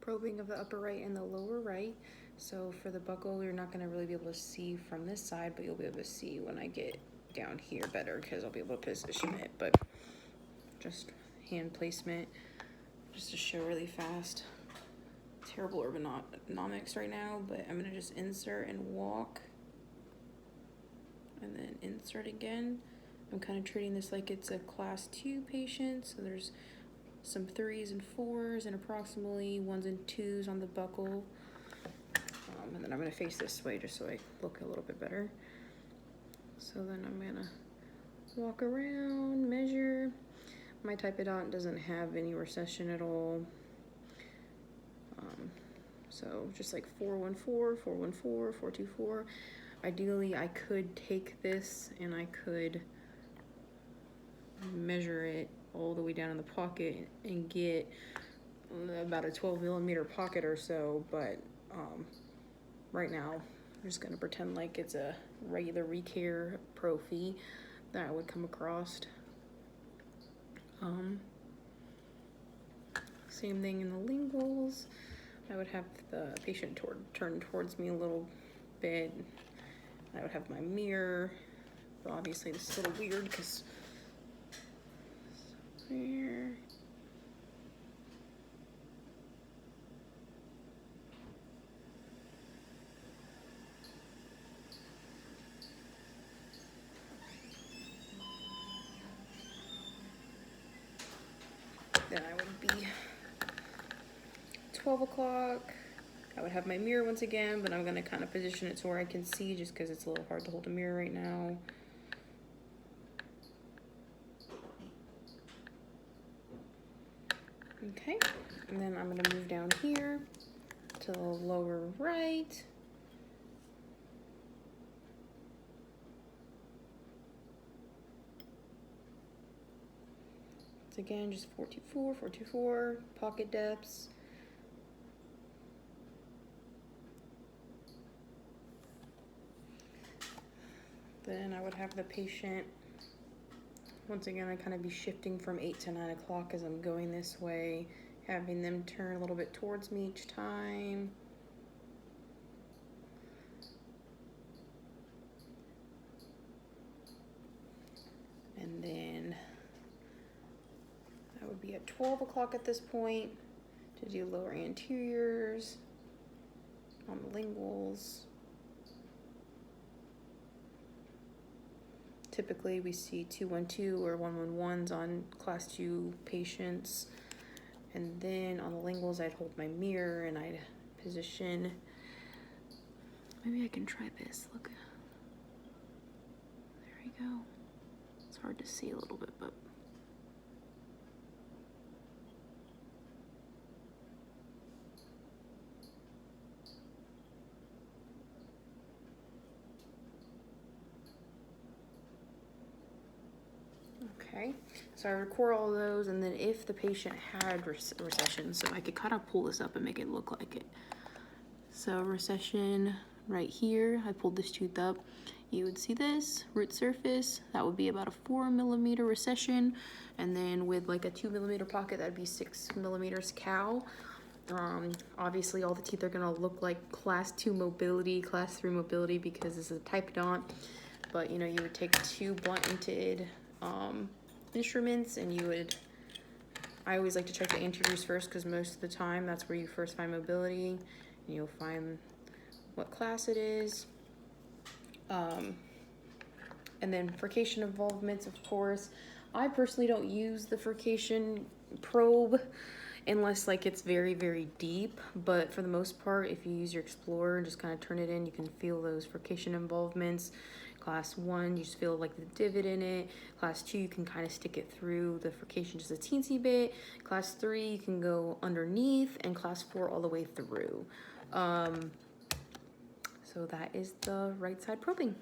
probing of the upper right and the lower right. So for the buckle, you're not gonna really be able to see from this side, but you'll be able to see when I get down here better because I'll be able to position it, but just hand placement, just to show really fast. Terrible ergonomics right now, but I'm gonna just insert and walk and then insert again. I'm kind of treating this like it's a class 2 patient, so there's some 3s and 4s and approximately 1s and 2s on the buckle. And then I'm gonna face this way just so I look a little bit better. So then I'm gonna walk around, measure. My typodont doesn't have any recession at all. So just like 414, 414, 424. Ideally, I could take this and I could measure it all the way down in the pocket and get about a 12 millimeter pocket or so, but right now I'm just gonna pretend like it's a regular Recare Prophy that I would come across. Same thing in the linguals. I would have the patient turn towards me a little bit. I would have my mirror. But obviously this is a little weird because here. Then I would be 12 o'clock. I would have my mirror once again, but I'm gonna kind of position it so where I can see just because it's a little hard to hold a mirror right now. Okay, and then I'm gonna move down here to the lower right. It's again just 424, 424, pocket depths. Then I would have the patient, once again, I kind of be shifting from 8 to 9 o'clock as I'm going this way, having them turn a little bit towards me each time. And then I would be at 12 o'clock at this point to do lower anteriors on the linguals. Typically we see 212 or 111s on class 2 patients. And then on the linguals, I'd hold my mirror and I'd position. Maybe I can try this, look. There we go. It's hard to see a little bit, but. Okay, so I record all those, and then if the patient had recession, so I could kind of pull this up and make it look like it. So recession right here, I pulled this tooth up. You would see this root surface, that would be about a 4 millimeter recession, and then with like a 2 millimeter pocket, that'd be 6 millimeters cow. Obviously all the teeth are gonna look like class 2 mobility, class 3 mobility because this is a typodont, but you know, you would take 2 blunt-ended instruments and you would, I always like to check the anteriors first because most of the time that's where you first find mobility, and you'll find what class it is. And then furcation involvements, of course. I personally don't use the furcation probe unless like it's very, very deep, but for the most part, if you use your Explorer and just kind of turn it in, you can feel those furcation involvements. Class 1, you just feel like the divot in it. Class 2, you can kind of stick it through the furcation just a teensy bit. Class 3, you can go underneath, and class 4 all the way through. So that is the right side probing.